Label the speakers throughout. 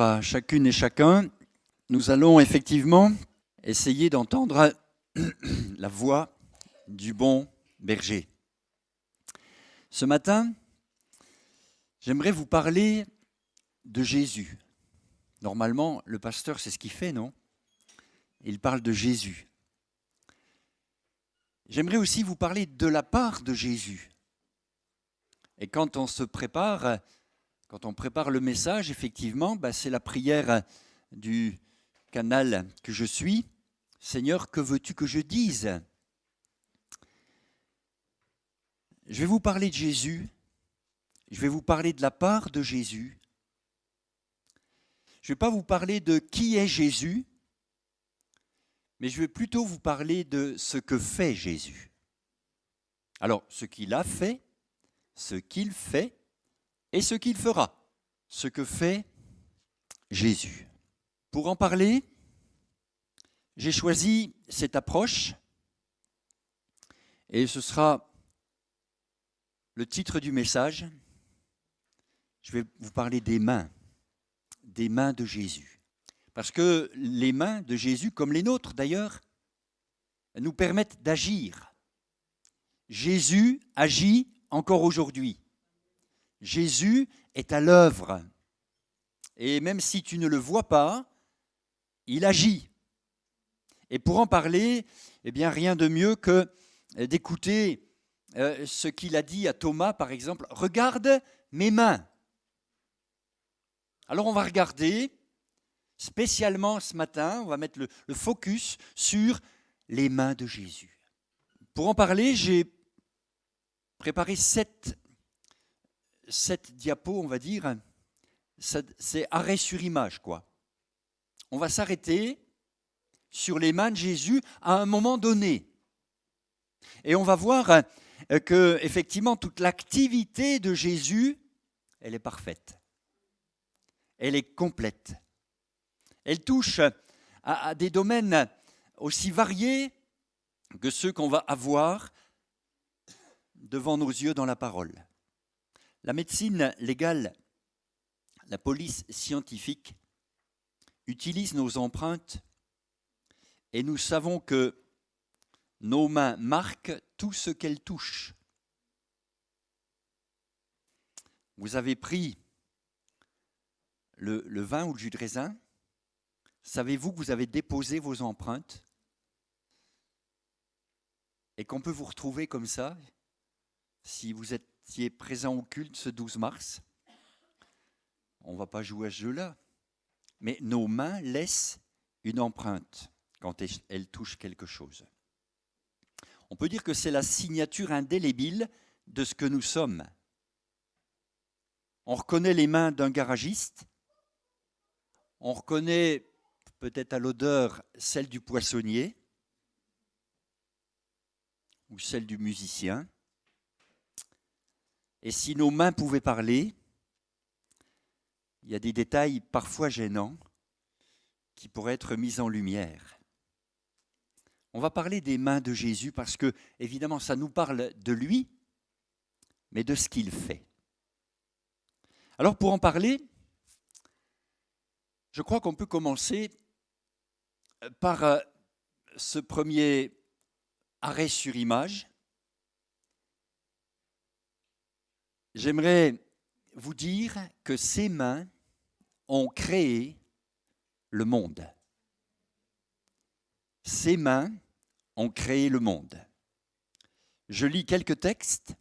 Speaker 1: Bonjour à chacune et chacun. Nous allons effectivement essayer d'entendre la voix du bon berger. Ce matin, j'aimerais vous parler de Jésus. Normalement, le pasteur, c'est ce qu'il fait, non? Il parle de Jésus. J'aimerais aussi vous parler de la part de Jésus. Et quand on prépare le message, effectivement, c'est la prière du canal que je suis. Seigneur, que veux-tu que je dise? Je vais vous parler de Jésus. Je vais vous parler de la part de Jésus. Je ne vais pas vous parler de qui est Jésus, mais je vais plutôt vous parler de ce que fait Jésus. Alors, ce qu'il a fait, ce qu'il fait et ce qu'il fera, ce que fait Jésus. Pour en parler, j'ai choisi cette approche et ce sera le titre du message. Je vais vous parler des mains de Jésus. Parce que les mains de Jésus, comme les nôtres d'ailleurs, nous permettent d'agir. Jésus agit encore aujourd'hui. Jésus est à l'œuvre. Et même si tu ne le vois pas, il agit. Et pour en parler, rien de mieux que d'écouter ce qu'il a dit à Thomas, par exemple. Regarde mes mains. Alors on va regarder, spécialement ce matin, on va mettre le focus sur les mains de Jésus. Pour en parler, j'ai préparé sept diapos, on va dire. C'est arrêt sur image, quoi. On va s'arrêter sur les mains de Jésus à un moment donné. Et on va voir que, effectivement, toute l'activité de Jésus, elle est parfaite. Elle est complète. Elle touche à des domaines aussi variés que ceux qu'on va avoir devant nos yeux dans la parole. La médecine légale, la police scientifique utilise nos empreintes et nous savons que nos mains marquent tout ce qu'elles touchent. Vous avez pris le vin ou le jus de raisin. Savez-vous que vous avez déposé vos empreintes et qu'on peut vous retrouver comme ça si vous étiez présent au culte ce 12 mars? On ne va pas jouer à ce jeu-là. Mais nos mains laissent une empreinte quand elles touchent quelque chose. On peut dire que c'est la signature indélébile de ce que nous sommes. On reconnaît les mains d'un garagiste, on reconnaît peut-être à l'odeur celle du poissonnier ou celle du musicien. Et si nos mains pouvaient parler, il y a des détails parfois gênants qui pourraient être mis en lumière. On va parler des mains de Jésus parce que, évidemment, ça nous parle de lui, mais de ce qu'il fait. Alors, pour en parler, je crois qu'on peut commencer par ce premier arrêt sur image. J'aimerais vous dire que ces mains ont créé le monde. Ces mains ont créé le monde. Je lis quelques textes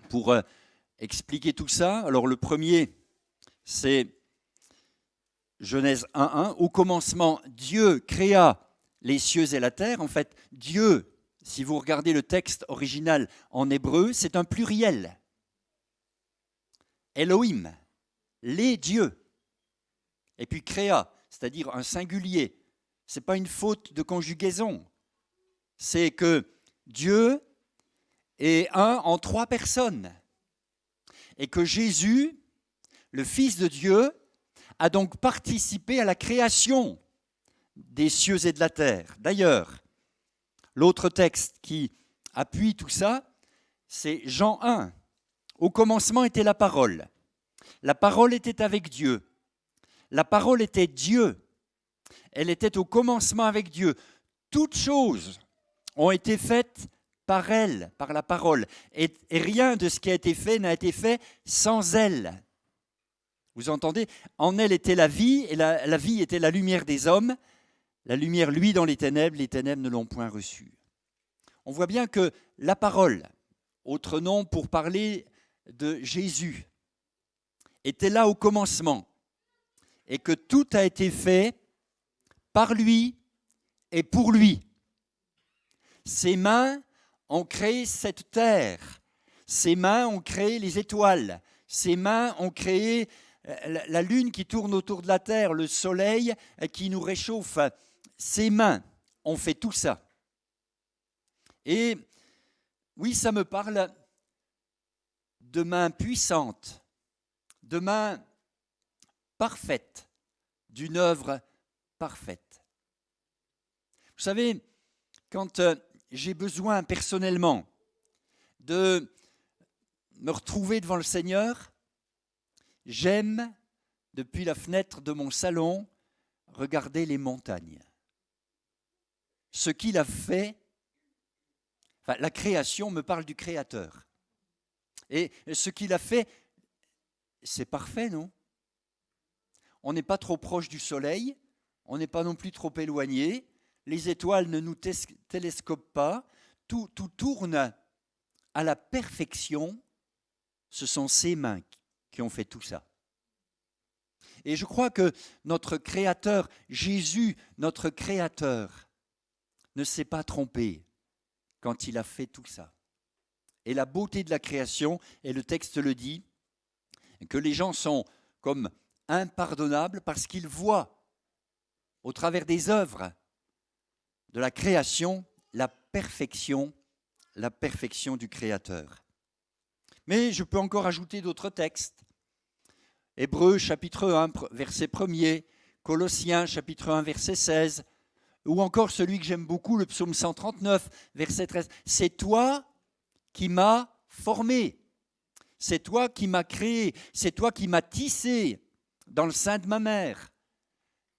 Speaker 1: pour expliquer tout ça. Alors le premier, c'est Genèse 1:1. Au commencement, Dieu créa les cieux et la terre. En fait, Dieu, si vous regardez le texte original en hébreu, c'est un pluriel. Elohim, les dieux. Et puis créa, c'est-à-dire un singulier. Ce n'est pas une faute de conjugaison. C'est que Dieu est un en trois personnes. Et que Jésus, le Fils de Dieu, a donc participé à la création des cieux et de la terre. D'ailleurs, l'autre texte qui appuie tout ça, c'est Jean 1. Au commencement était la parole. La parole était avec Dieu. La parole était Dieu. Elle était au commencement avec Dieu. Toutes choses ont été faites par elle, par la parole. Et rien de ce qui a été fait n'a été fait sans elle. Vous entendez? En elle était la vie, et la vie était la lumière des hommes. La lumière, lui, dans les ténèbres ne l'ont point reçue. On voit bien que la parole, autre nom pour parler de Jésus, était là au commencement, et que tout a été fait par lui et pour lui. Ses mains ont créé cette terre, ses mains ont créé les étoiles, ses mains ont créé la lune qui tourne autour de la terre, le soleil qui nous réchauffe. Ses mains ont fait tout ça. Et oui, ça me parle de mains puissantes, de mains parfaites, d'une œuvre parfaite. Vous savez, quand j'ai besoin personnellement de me retrouver devant le Seigneur, j'aime, depuis la fenêtre de mon salon, regarder les montagnes. Ce qu'il a fait, enfin, la création me parle du Créateur. Et ce qu'il a fait, c'est parfait, non? On n'est pas trop proche du soleil, on n'est pas non plus trop éloigné, les étoiles ne nous télescopent pas, tout tourne à la perfection. Ce sont ses mains qui ont fait tout ça. Et je crois que notre Créateur, Jésus, notre Créateur, ne s'est pas trompé quand il a fait tout ça. Et la beauté de la création, et le texte le dit, que les gens sont comme impardonnables parce qu'ils voient au travers des œuvres de la création la perfection du Créateur. Mais je peux encore ajouter d'autres textes. Hébreux chapitre 1, verset 1er, Colossiens chapitre 1, verset 16, ou encore celui que j'aime beaucoup, le psaume 139, verset 13. C'est toi qui m'as formé, c'est toi qui m'as créé, c'est toi qui m'as tissé dans le sein de ma mère.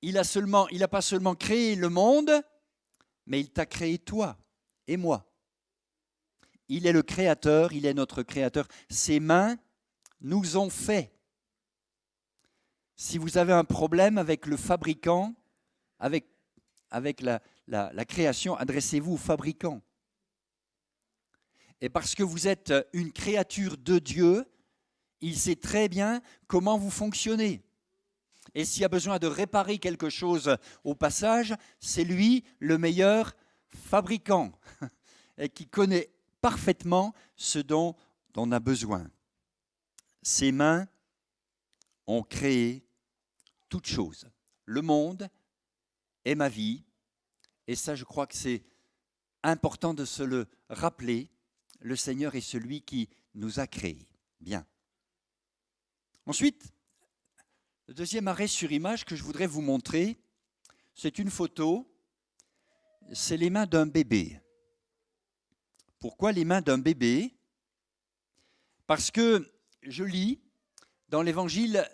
Speaker 1: Il n'a pas seulement créé le monde, mais il t'a créé toi et moi. Il est le Créateur, il est notre Créateur. Ses mains nous ont fait. Si vous avez un problème avec le fabricant, avec la création, adressez-vous au fabricant. Et parce que vous êtes une créature de Dieu, il sait très bien comment vous fonctionnez. Et s'il y a besoin de réparer quelque chose au passage, c'est lui le meilleur fabricant et qui connaît parfaitement ce dont on a besoin. Ses mains ont créé toutes choses, le monde et ma vie. Et ça, je crois que c'est important de se le rappeler. Le Seigneur est celui qui nous a créés. Bien. Ensuite, le deuxième arrêt sur image que je voudrais vous montrer, c'est une photo. C'est les mains d'un bébé. Pourquoi les mains d'un bébé? Parce que je lis dans l'évangile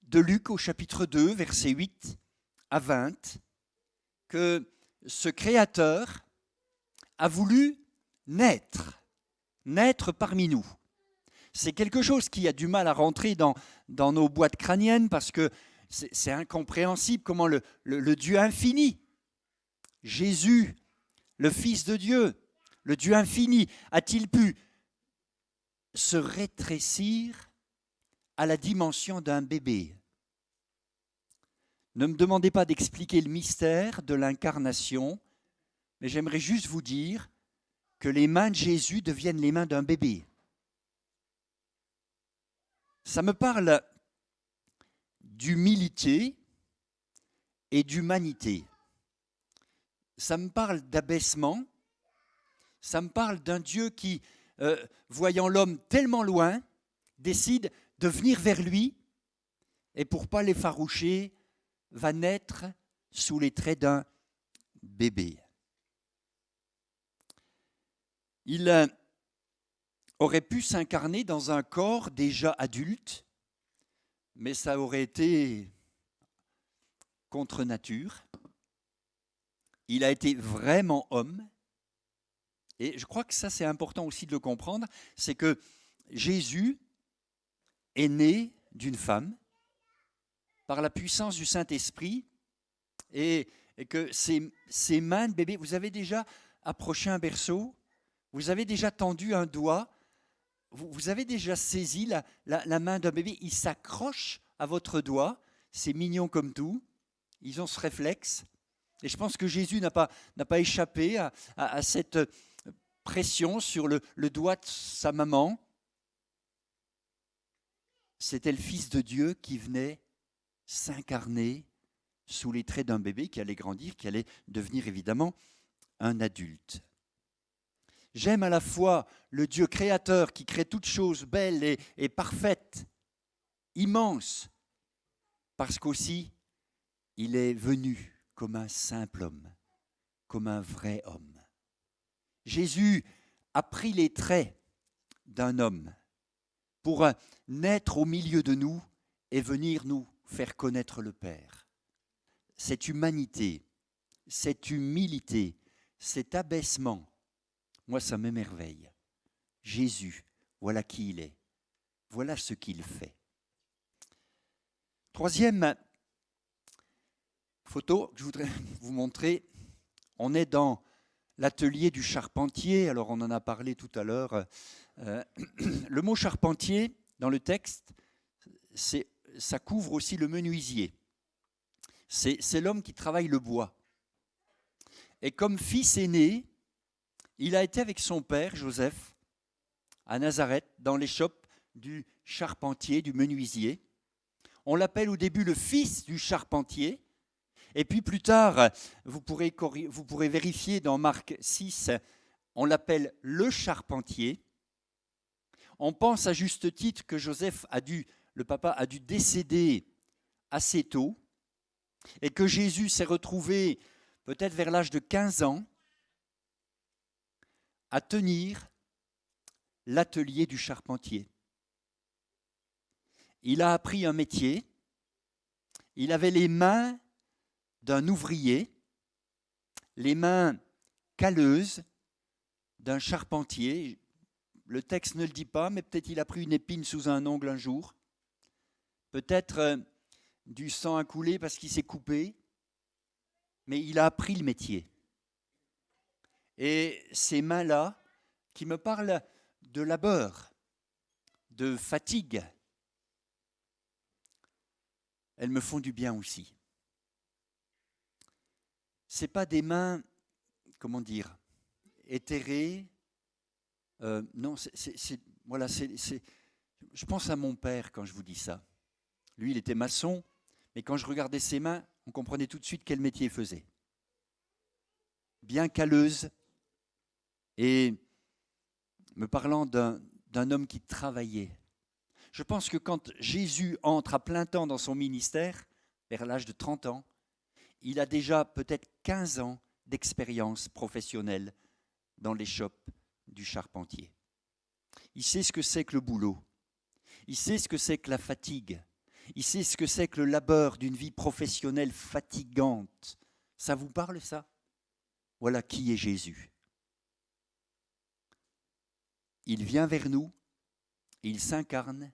Speaker 1: de Luc au chapitre 2, versets 8 à 20, que ce Créateur a voulu naître parmi nous. C'est quelque chose qui a du mal à rentrer dans nos boîtes crâniennes parce que c'est incompréhensible comment le Dieu infini, Jésus, le Fils de Dieu, le Dieu infini, a-t-il pu se rétrécir à la dimension d'un bébé? Ne me demandez pas d'expliquer le mystère de l'incarnation, mais j'aimerais juste vous dire que les mains de Jésus deviennent les mains d'un bébé. Ça me parle d'humilité et d'humanité. Ça me parle d'abaissement. Ça me parle d'un Dieu qui, voyant l'homme tellement loin, décide de venir vers lui et pour ne pas l'effaroucher, va naître sous les traits d'un bébé. Il aurait pu s'incarner dans un corps déjà adulte, mais ça aurait été contre nature. Il a été vraiment homme. Et je crois que ça, c'est important aussi de le comprendre, c'est que Jésus est né d'une femme par la puissance du Saint-Esprit et que ses mains de bébé, vous avez déjà approché un berceau, vous avez déjà tendu un doigt, vous avez déjà saisi la main d'un bébé, il s'accroche à votre doigt, c'est mignon comme tout, ils ont ce réflexe. Et je pense que Jésus n'a pas échappé à cette pression sur le doigt de sa maman. C'était le Fils de Dieu qui venait s'incarner sous les traits d'un bébé qui allait grandir, qui allait devenir évidemment un adulte. J'aime à la fois le Dieu créateur qui crée toutes choses belles et parfaites, immenses, parce qu'aussi il est venu comme un simple homme, comme un vrai homme. Jésus a pris les traits d'un homme pour naître au milieu de nous et venir nous faire connaître le Père. Cette humanité, cette humilité, cet abaissement, moi ça m'émerveille. Jésus, voilà qui il est, voilà ce qu'il fait. Troisième photo que je voudrais vous montrer, on est dans l'atelier du charpentier, alors on en a parlé tout à l'heure. Le mot charpentier, dans le texte, ça couvre aussi le menuisier. C'est l'homme qui travaille le bois. Et comme fils aîné, il a été avec son père, Joseph, à Nazareth, dans l'échoppe du charpentier, du menuisier. On l'appelle au début le fils du charpentier. Et puis plus tard, vous pourrez vérifier dans Marc 6, on l'appelle le charpentier. On pense à juste titre que Joseph le papa a dû décéder assez tôt et que Jésus s'est retrouvé peut-être vers l'âge de 15 ans à tenir l'atelier du charpentier. Il a appris un métier, il avait les mains d'un ouvrier, les mains calleuses d'un charpentier. Le texte ne le dit pas, mais peut-être il a pris une épine sous un ongle un jour. Peut-être du sang a coulé parce qu'il s'est coupé, mais il a appris le métier. Et ces mains-là, qui me parlent de labeur, de fatigue, elles me font du bien aussi. Ce n'est pas des mains, comment dire, éthérées. Non, je pense à mon père quand je vous dis ça. Lui, il était maçon, mais quand je regardais ses mains, on comprenait tout de suite quel métier il faisait. Bien calleuse et me parlant d'un homme qui travaillait. Je pense que quand Jésus entre à plein temps dans son ministère, vers l'âge de 30 ans, il a déjà peut-être 15 ans d'expérience professionnelle dans l'échoppe du charpentier. Il sait ce que c'est que le boulot. Il sait ce que c'est que la fatigue. Il sait ce que c'est que le labeur d'une vie professionnelle fatigante. Ça vous parle, ça? Voilà qui est Jésus. Il vient vers nous, il s'incarne,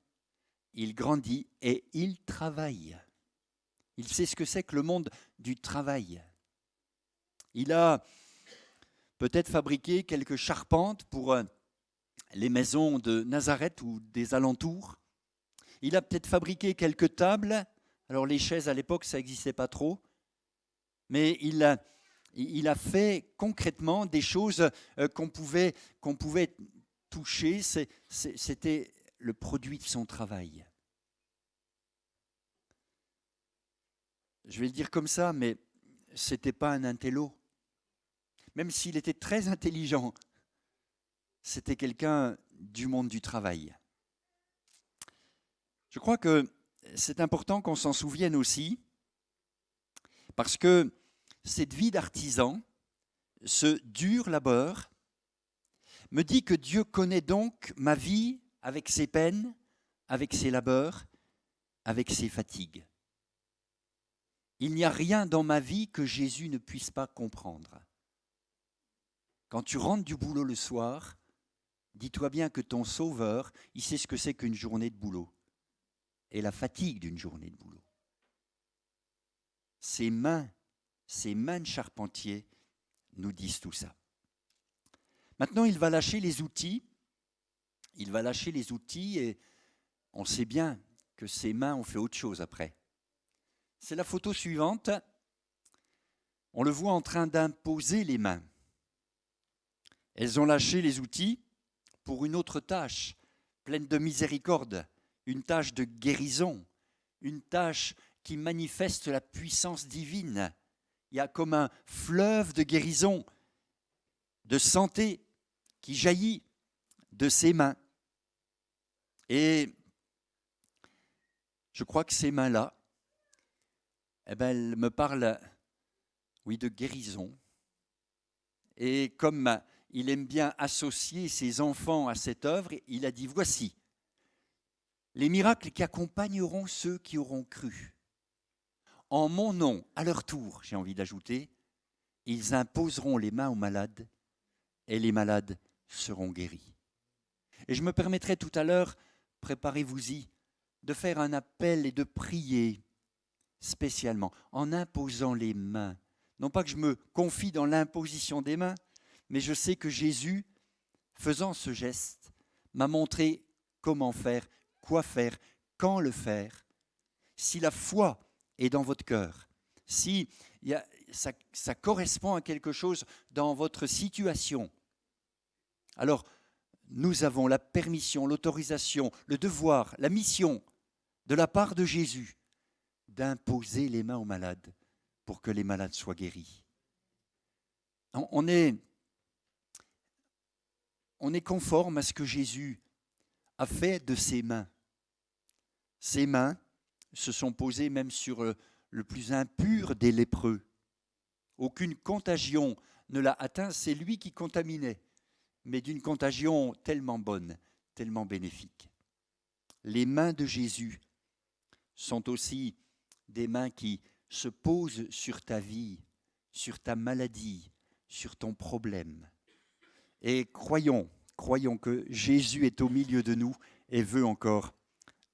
Speaker 1: il grandit et il travaille. Il sait ce que c'est que le monde du travail. Il a peut-être fabriqué quelques charpentes pour les maisons de Nazareth ou des alentours. Il a peut-être fabriqué quelques tables. Alors les chaises à l'époque, ça n'existait pas trop. Mais il a fait concrètement des choses qu'on pouvait toucher. C'était le produit de son travail. Je vais le dire comme ça, mais ce n'était pas un intello. Même s'il était très intelligent, c'était quelqu'un du monde du travail. Je crois que c'est important qu'on s'en souvienne aussi, parce que cette vie d'artisan, ce dur labeur, me dit que Dieu connaît donc ma vie avec ses peines, avec ses labeurs, avec ses fatigues. Il n'y a rien dans ma vie que Jésus ne puisse pas comprendre. Quand tu rentres du boulot le soir, dis-toi bien que ton Sauveur, il sait ce que c'est qu'une journée de boulot et la fatigue d'une journée de boulot. Ses mains de charpentier nous disent tout ça. Maintenant, il va lâcher les outils. Il va lâcher les outils et on sait bien que ses mains ont fait autre chose après. C'est la photo suivante. On le voit en train d'imposer les mains. Elles ont lâché les outils pour une autre tâche, pleine de miséricorde, une tâche de guérison, une tâche qui manifeste la puissance divine. Il y a comme un fleuve de guérison, de santé qui jaillit de ses mains. Et je crois que ces mains-là, elles me parlent, oui, de guérison. Et comme il aime bien associer ses enfants à cette œuvre, il a dit, voici les miracles qui accompagneront ceux qui auront cru. En mon nom, à leur tour, j'ai envie d'ajouter, ils imposeront les mains aux malades et les malades seront guéris. Et je me permettrai tout à l'heure, préparez-vous-y, de faire un appel et de prier spécialement en imposant les mains. Non pas que je me confie dans l'imposition des mains, mais je sais que Jésus, faisant ce geste, m'a montré comment faire, quoi faire, quand le faire. Si la foi est dans votre cœur, si ça correspond à quelque chose dans votre situation, alors nous avons la permission, l'autorisation, le devoir, la mission de la part de Jésus d'imposer les mains aux malades pour que les malades soient guéris. On est conforme à ce que Jésus a fait de ses mains. Ses mains se sont posées même sur le plus impur des lépreux. Aucune contagion ne l'a atteint, c'est lui qui contaminait, mais d'une contagion tellement bonne, tellement bénéfique. Les mains de Jésus sont aussi des mains qui se posent sur ta vie, sur ta maladie, sur ton problème. Et croyons que Jésus est au milieu de nous et veut encore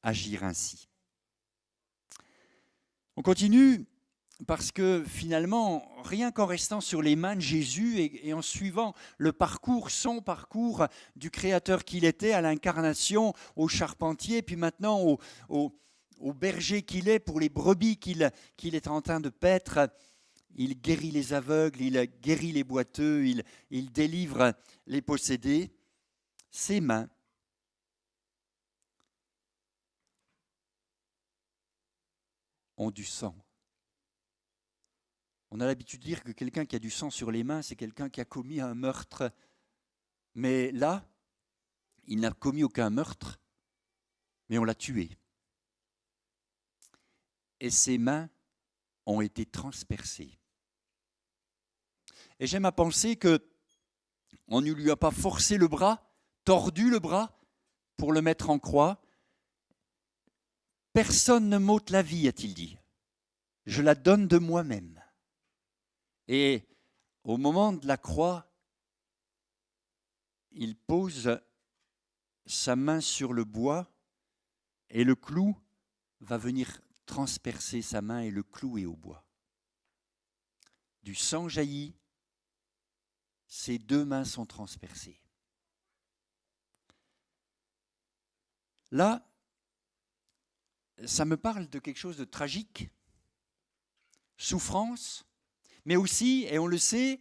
Speaker 1: agir ainsi. On continue parce que finalement, rien qu'en restant sur les mains de Jésus et en suivant le parcours, son parcours du Créateur qu'il était à l'incarnation, au charpentier, puis maintenant au berger qu'il est pour les brebis qu'il est en train de paître, il guérit les aveugles, il guérit les boiteux, il délivre les possédés. Ses mains ont du sang. On a l'habitude de dire que quelqu'un qui a du sang sur les mains, c'est quelqu'un qui a commis un meurtre. Mais là, il n'a commis aucun meurtre, mais on l'a tué. Et ses mains ont été transpercées. Et j'aime à penser qu'on ne lui a pas forcé le bras, tordu le bras pour le mettre en croix. Personne ne m'ôte la vie, a-t-il dit. Je la donne de moi-même. Et au moment de la croix, il pose sa main sur le bois et le clou va venir transpercer sa main et le clouer au bois. Du sang jaillit, ses deux mains sont transpercées. Là, ça me parle de quelque chose de tragique, souffrance, mais aussi, et on le sait,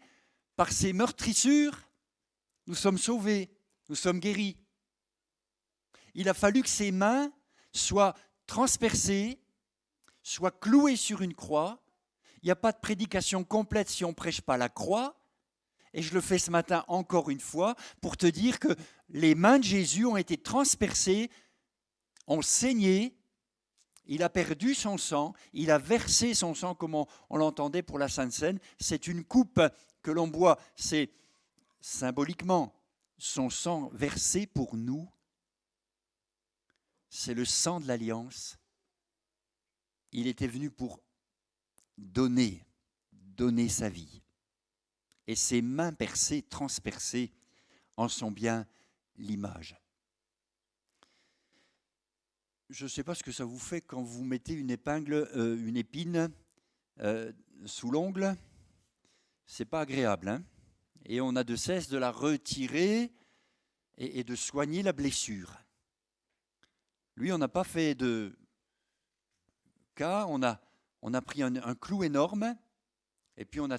Speaker 1: par ces meurtrissures, nous sommes sauvés, nous sommes guéris. Il a fallu que ses mains soient transpercées, soient clouées sur une croix. Il n'y a pas de prédication complète si on ne prêche pas la croix. Et je le fais ce matin encore une fois pour te dire que les mains de Jésus ont été transpercées, ont saigné. Il a perdu son sang, il a versé son sang comme on l'entendait pour la Sainte Seine. C'est une coupe que l'on boit, c'est symboliquement son sang versé pour nous. C'est le sang de l'alliance. Il était venu pour donner sa vie. Et ses mains percées, transpercées, en sont bien l'image. Je ne sais pas ce que ça vous fait quand vous mettez une épine sous l'ongle. C'est pas agréable, hein? Et on a de cesse de la retirer et de soigner la blessure. Lui, on n'a pas fait de cas, on a pris un clou énorme et puis on a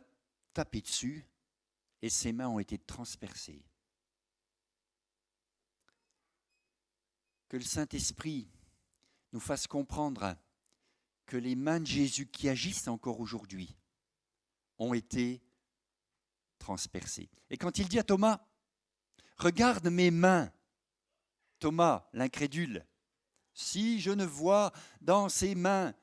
Speaker 1: tapé dessus et ses mains ont été transpercées. Que le Saint-Esprit nous fasse comprendre que les mains de Jésus qui agissent encore aujourd'hui ont été transpercées. Et quand il dit à Thomas, « Regarde mes mains », Thomas, l'incrédule, « si je ne vois dans ses mains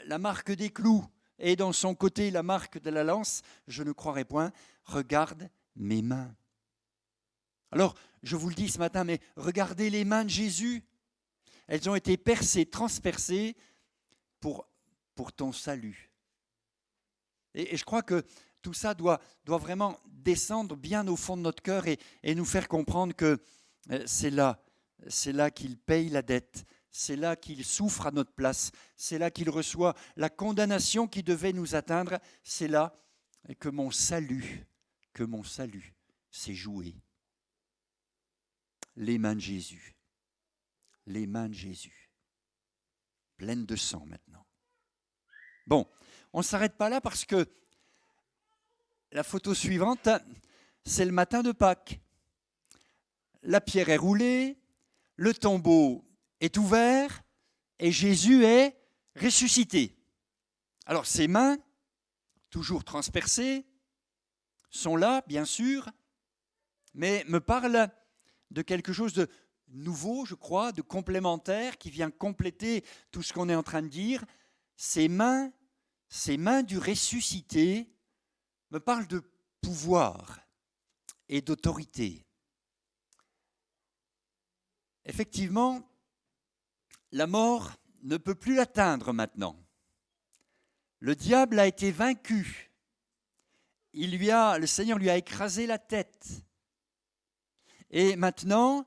Speaker 1: la marque des clous et dans son côté la marque de la lance, je ne croirai point, regarde mes mains. » Alors, je vous le dis ce matin, mais regardez les mains de Jésus. Elles ont été percées, transpercées pour ton salut. Et je crois que tout ça doit vraiment descendre bien au fond de notre cœur et nous faire comprendre que c'est là qu'il paye la dette, c'est là qu'il souffre à notre place, c'est là qu'il reçoit la condamnation qui devait nous atteindre, c'est là que mon salut s'est joué. Les mains de Jésus. Les mains de Jésus, pleines de sang maintenant. Bon, on ne s'arrête pas là parce que la photo suivante, c'est le matin de Pâques. La pierre est roulée, le tombeau est ouvert et Jésus est ressuscité. Alors ses mains, toujours transpercées, sont là, bien sûr, mais me parlent de quelque chose de nouveau, je crois, de complémentaire, qui vient compléter tout ce qu'on est en train de dire. Ces mains du ressuscité me parlent de pouvoir et d'autorité. Effectivement, la mort ne peut plus l'atteindre maintenant. Le diable a été vaincu. Le Seigneur lui a écrasé la tête. Et maintenant,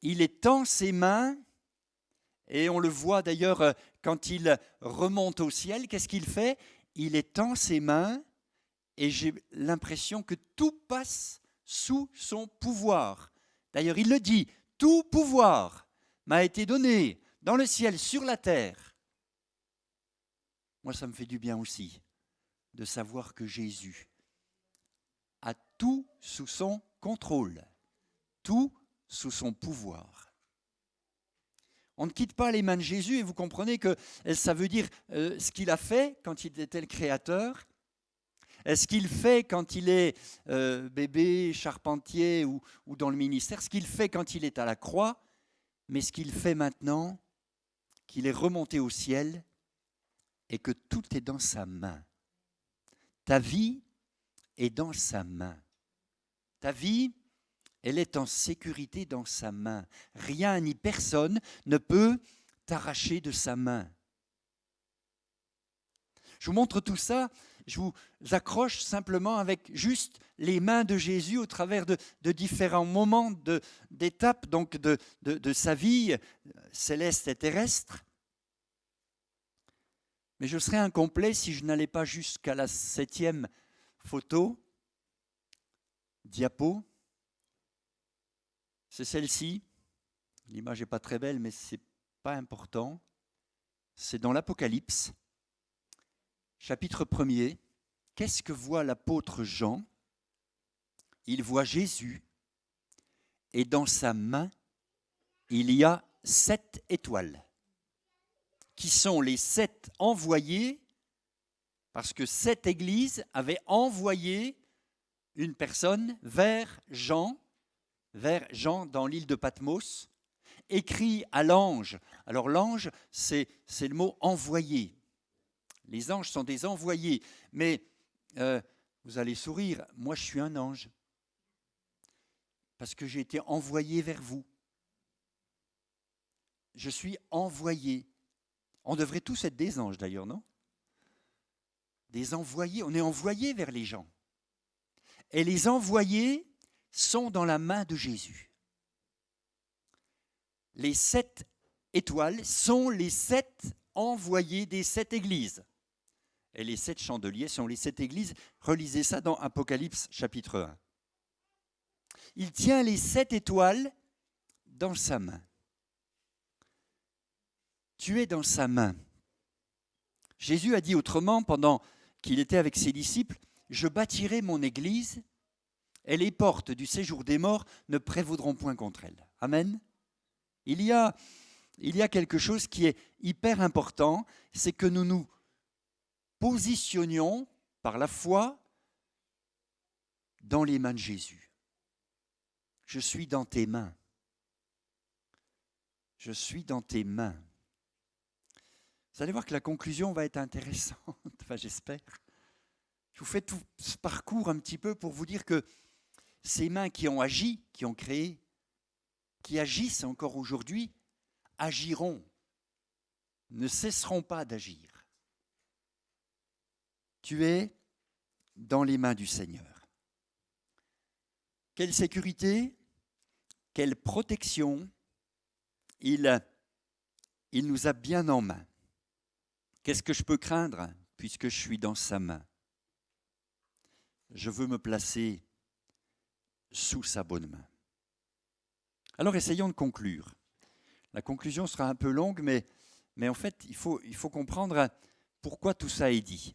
Speaker 1: il étend ses mains, et on le voit d'ailleurs quand il remonte au ciel, qu'est-ce qu'il fait? Il étend ses mains, et j'ai l'impression que tout passe sous son pouvoir. D'ailleurs, il le dit, tout pouvoir m'a été donné dans le ciel, sur la terre. Moi, ça me fait du bien aussi de savoir que Jésus a tout sous son contrôle, tout sous son pouvoir. On ne quitte pas les mains de Jésus et vous comprenez que ça veut dire ce qu'il a fait quand il était le Créateur, ce qu'il fait quand il est bébé, charpentier ou dans le ministère, ce qu'il fait quand il est à la croix, mais ce qu'il fait maintenant, qu'il est remonté au ciel et que tout est dans sa main. Ta vie est dans sa main. Ta vie, elle est en sécurité dans sa main. Rien ni personne ne peut t'arracher de sa main. Je vous montre tout ça, je vous accroche simplement avec juste les mains de Jésus au travers de différents moments, d'étapes donc de sa vie céleste et terrestre. Mais je serais incomplet si je n'allais pas jusqu'à la 7e photo, diapo. C'est celle-ci. L'image n'est pas très belle, mais ce n'est pas important. C'est dans l'Apocalypse, chapitre 1er. Qu'est-ce que voit l'apôtre Jean? Il voit Jésus et dans sa main, il y a 7 étoiles qui sont les 7 envoyés, parce que 7 églises avaient envoyé une personne vers Jean dans l'île de Patmos, écrit à l'ange. Alors l'ange, c'est le mot envoyé. Les anges sont des envoyés, mais vous allez sourire, moi je suis un ange, parce que j'ai été envoyé vers vous. Je suis envoyé. On devrait tous être des anges d'ailleurs, non? des envoyés. On est envoyé vers les gens. Et les envoyés sont dans la main de Jésus. Les 7 étoiles sont les 7 envoyés des 7 églises. Et les 7 chandeliers sont les 7 églises. Relisez ça dans Apocalypse chapitre 1. Il tient les 7 étoiles dans sa main. Tu es dans sa main. Jésus a dit autrement pendant qu'il était avec ses disciples, « Je bâtirai mon église et les portes du séjour des morts ne prévaudront point contre elle. » Amen. Il y a quelque chose qui est hyper important, c'est que nous nous positionnions par la foi dans les mains de Jésus. Je suis dans tes mains. Je suis dans tes mains. Vous allez voir que la conclusion va être intéressante, enfin j'espère. Je vous fais tout ce parcours un petit peu pour vous dire que ces mains qui ont agi, qui ont créé, qui agissent encore aujourd'hui, agiront, ne cesseront pas d'agir. Tu es dans les mains du Seigneur. Quelle sécurité, quelle protection, il nous a bien en main. Qu'est-ce que je peux craindre puisque je suis dans sa main? Je veux me placer sous sa bonne main. Alors essayons de conclure. La conclusion sera un peu longue, mais en fait, il faut comprendre pourquoi tout ça est dit.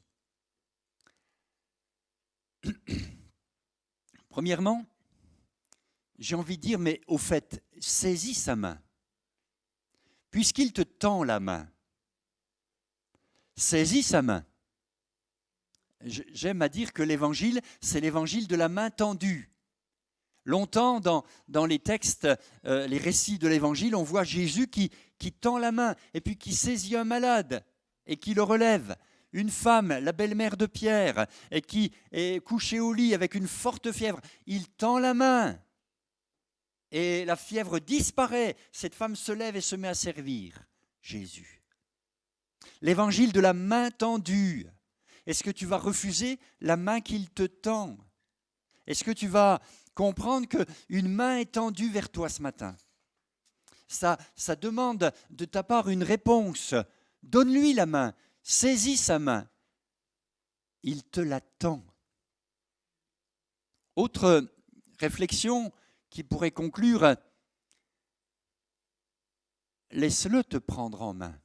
Speaker 1: Premièrement, j'ai envie de dire, mais au fait, saisis sa main. Puisqu'il te tend la main, saisis sa main. J'aime à dire que l'évangile, c'est l'évangile de la main tendue. Longtemps, dans les textes, les récits de l'évangile, on voit Jésus qui tend la main et puis qui saisit un malade et qui le relève. Une femme, la belle-mère de Pierre, et qui est couchée au lit avec une forte fièvre. Il tend la main et la fièvre disparaît. Cette femme se lève et se met à servir Jésus. L'évangile de la main tendue. Est-ce que tu vas refuser la main qu'il te tend? Est-ce que tu vas comprendre qu'une main est tendue vers toi ce matin? Ça demande de ta part une réponse. Donne-lui la main, saisis sa main. Il te la tend. Autre réflexion qui pourrait conclure, laisse-le te prendre en main.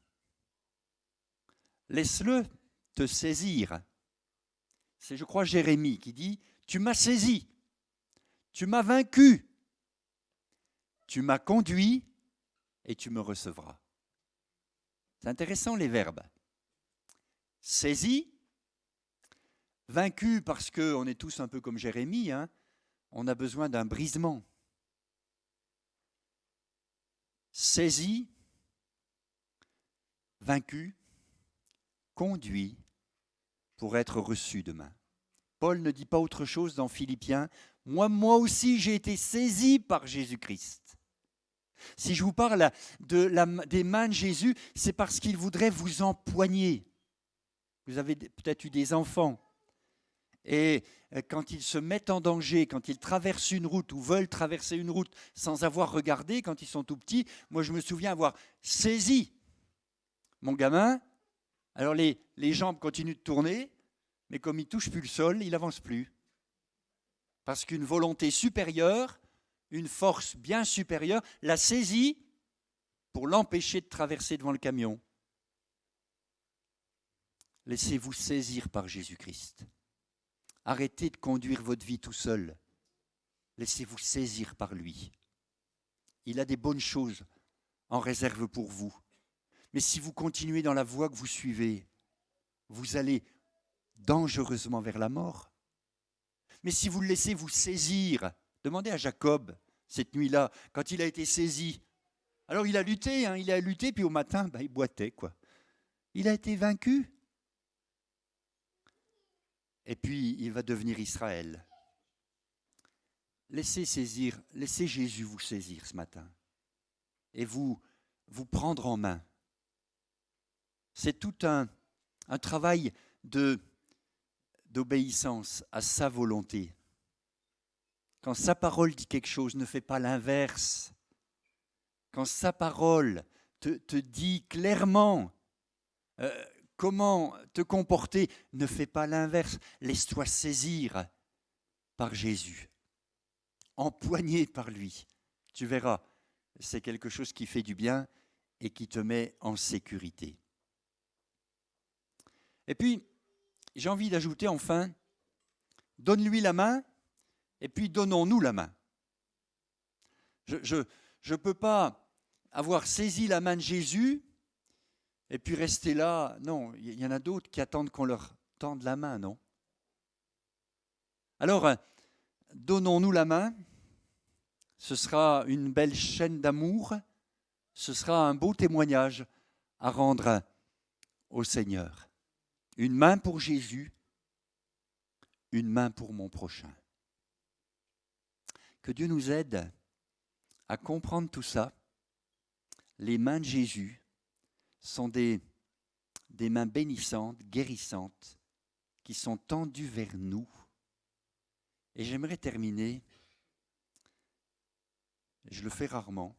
Speaker 1: Laisse-le te saisir. C'est, je crois, Jérémie qui dit « Tu m'as saisi, tu m'as vaincu, tu m'as conduit et tu me recevras. » C'est intéressant les verbes. Saisi, vaincu parce qu'on est tous un peu comme Jérémie, hein, on a besoin d'un brisement. Saisi, vaincu, conduit pour être reçu demain. Paul ne dit pas autre chose dans Philippiens. Moi aussi, j'ai été saisi par Jésus-Christ. Si je vous parle des mains de Jésus, c'est parce qu'il voudrait vous empoigner. Vous avez peut-être eu des enfants. Et quand ils se mettent en danger, quand ils traversent une route ou veulent traverser une route sans avoir regardé, quand ils sont tout petits, moi je me souviens avoir saisi mon gamin. Alors les jambes continuent de tourner, mais comme il ne touche plus le sol, il n'avance plus. Parce qu'une volonté supérieure, une force bien supérieure, l'a saisi pour l'empêcher de traverser devant le camion. Laissez-vous saisir par Jésus-Christ. Arrêtez de conduire votre vie tout seul. Laissez-vous saisir par lui. Il a des bonnes choses en réserve pour vous. Mais si vous continuez dans la voie que vous suivez, vous allez dangereusement vers la mort. Mais si vous le laissez vous saisir, demandez à Jacob, cette nuit-là, quand il a été saisi. Alors il a lutté, puis au matin, il boitait, quoi. Il a été vaincu. Et puis, il va devenir Israël. Laissez Jésus vous saisir ce matin et vous prendre en main. C'est tout un travail de d'obéissance à sa volonté. Quand sa parole dit quelque chose, ne fais pas l'inverse. Quand sa parole te dit clairement comment te comporter, ne fais pas l'inverse. Laisse-toi saisir par Jésus, empoigné par lui. Tu verras, c'est quelque chose qui fait du bien et qui te met en sécurité. Et puis, j'ai envie d'ajouter enfin, donne-lui la main et puis donnons-nous la main. Je ne peux pas avoir saisi la main de Jésus et puis rester là. Non, il y en a d'autres qui attendent qu'on leur tende la main, non? Alors, donnons-nous la main. Ce sera une belle chaîne d'amour. Ce sera un beau témoignage à rendre au Seigneur. Une main pour Jésus, une main pour mon prochain. Que Dieu nous aide à comprendre tout ça. Les mains de Jésus sont des mains bénissantes, guérissantes, qui sont tendues vers nous. Et j'aimerais terminer, je le fais rarement,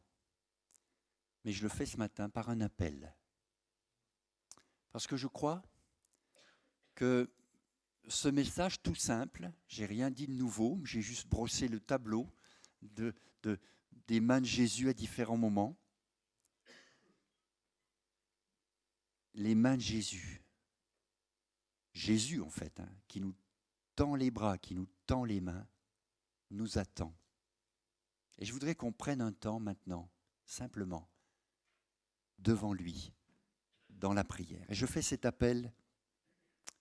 Speaker 1: mais je le fais ce matin par un appel. Parce que je crois que ce message tout simple, j'ai rien dit de nouveau, j'ai juste brossé le tableau des mains de Jésus à différents moments. Les mains de Jésus. Jésus en fait, qui nous tend les bras, qui nous tend les mains, nous attend. Et je voudrais qu'on prenne un temps maintenant, simplement, devant lui, dans la prière. Et je fais cet appel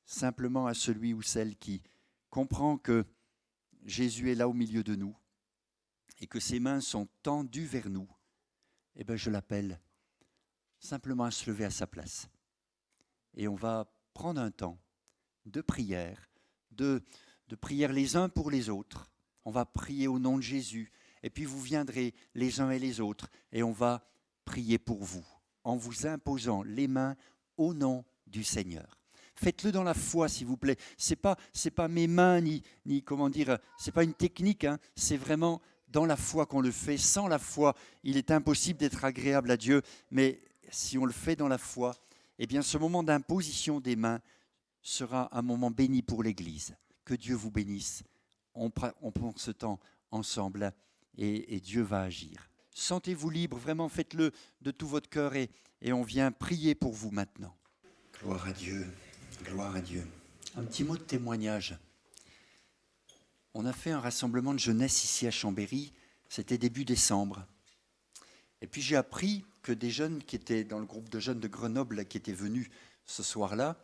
Speaker 1: simplement à celui ou celle qui comprend que Jésus est là au milieu de nous et que ses mains sont tendues vers nous. Eh bien, je l'appelle simplement à se lever à sa place. Et on va prendre un temps de prière, de prière les uns pour les autres. On va prier au nom de Jésus. Et puis vous viendrez les uns et les autres et on va prier pour vous en vous imposant les mains au nom du Seigneur. Faites-le dans la foi, s'il vous plaît. C'est pas mes mains ni comment dire. C'est pas une technique. C'est vraiment dans la foi qu'on le fait. Sans la foi, il est impossible d'être agréable à Dieu. Mais si on le fait dans la foi, eh bien, ce moment d'imposition des mains sera un moment béni pour l'Église. Que Dieu vous bénisse. On prend ce temps ensemble et Dieu va agir. Sentez-vous libre, vraiment faites-le de tout votre cœur et on vient prier pour vous maintenant. Gloire à Dieu, gloire à Dieu. Un petit mot de témoignage. On a fait un rassemblement de jeunesse ici à Chambéry, c'était début décembre. Et puis j'ai appris que des jeunes qui étaient dans le groupe de jeunes de Grenoble qui étaient venus ce soir-là,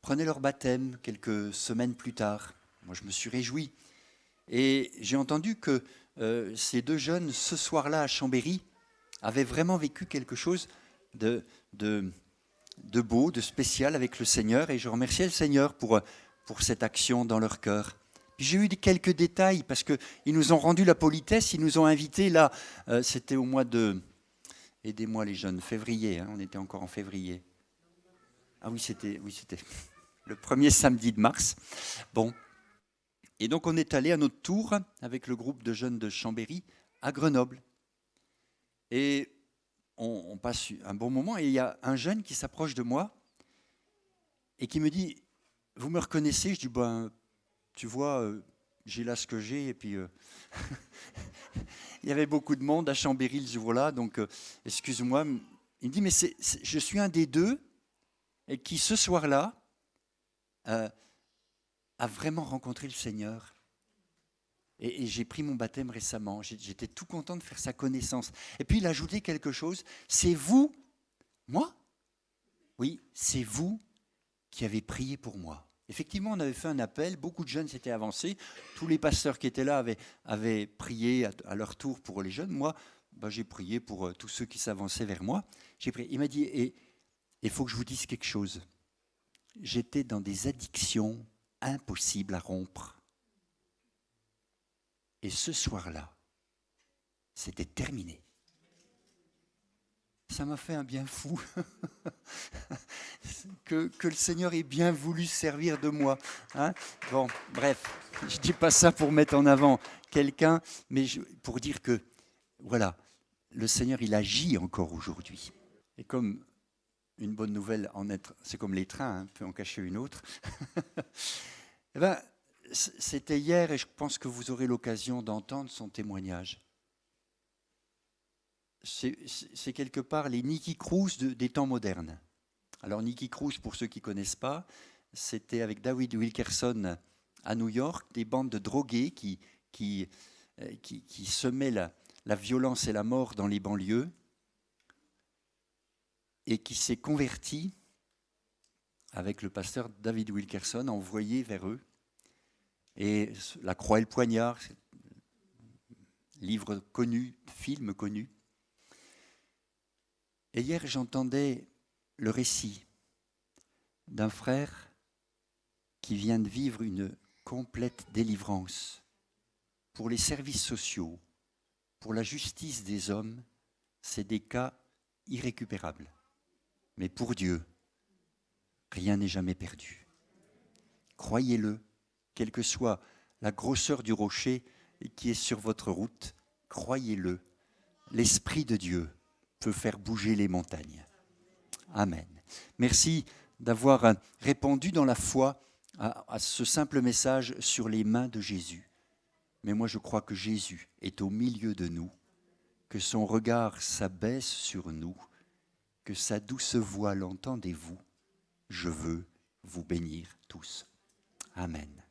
Speaker 1: prenaient leur baptême quelques semaines plus tard. Moi, je me suis réjoui. Et j'ai entendu que ces deux jeunes, ce soir-là à Chambéry, avaient vraiment vécu quelque chose de beau, de spécial avec le Seigneur. Et je remerciais le Seigneur pour cette action dans leur cœur. Puis j'ai eu quelques détails parce qu'ils nous ont rendu la politesse, ils nous ont invités là, c'était au mois de, aidez-moi les jeunes, février, on était encore en février. Ah oui, c'était le premier samedi de mars. Bon. Et donc on est allé à notre tour avec le groupe de jeunes de Chambéry à Grenoble. Et on passe un bon moment et il y a un jeune qui s'approche de moi et qui me dit « Vous me reconnaissez ?» Je dis « Ben, tu vois, j'ai là ce que j'ai. » Et puis il y avait beaucoup de monde à Chambéry le jour-là, donc excuse-moi. Il me dit « Mais je suis un des deux et qui ce soir-là a vraiment rencontré le Seigneur. Et j'ai pris mon baptême récemment. J'étais tout content de faire sa connaissance. Et puis il a ajouté quelque chose. C'est vous, moi ? Oui, c'est vous qui avez prié pour moi. Effectivement, on avait fait un appel. Beaucoup de jeunes s'étaient avancés. Tous les pasteurs qui étaient là avaient prié à leur tour pour les jeunes. Moi, j'ai prié pour tous ceux qui s'avançaient vers moi. J'ai prié. Il m'a dit, et il faut que je vous dise quelque chose. J'étais dans des addictions impossibles à rompre. Et ce soir-là, c'était terminé. ça m'a fait un bien fou que le Seigneur ait bien voulu se servir de moi. Hein. Bon, bref, je ne dis pas ça pour mettre en avant quelqu'un, mais pour dire que, voilà, le Seigneur, il agit encore aujourd'hui. Et comme une bonne nouvelle, c'est comme les trains, hein, peut en cacher une autre. Eh ben, c'était hier et je pense que vous aurez l'occasion d'entendre son témoignage. C'est quelque part les Nicky Cruz des temps modernes. Alors Nicky Cruz, pour ceux qui ne connaissent pas, c'était avec David Wilkerson à New York, des bandes de drogués qui semaient la violence et la mort dans les banlieues et qui s'est converti avec le pasteur David Wilkerson, envoyé vers eux. Et La Croix et le Poignard, livre connu, film connu. Et hier, j'entendais le récit d'un frère qui vient de vivre une complète délivrance pour les services sociaux, pour la justice des hommes. C'est des cas irrécupérables. Mais pour Dieu, rien n'est jamais perdu. Croyez-le, quelle que soit la grosseur du rocher qui est sur votre route, croyez-le, l'Esprit de Dieu peut faire bouger les montagnes. Amen. Merci d'avoir répondu dans la foi à ce simple message sur les mains de Jésus. Mais moi, je crois que Jésus est au milieu de nous, que son regard s'abaisse sur nous, que sa douce voix l'entendez-vous. Je veux vous bénir tous. Amen.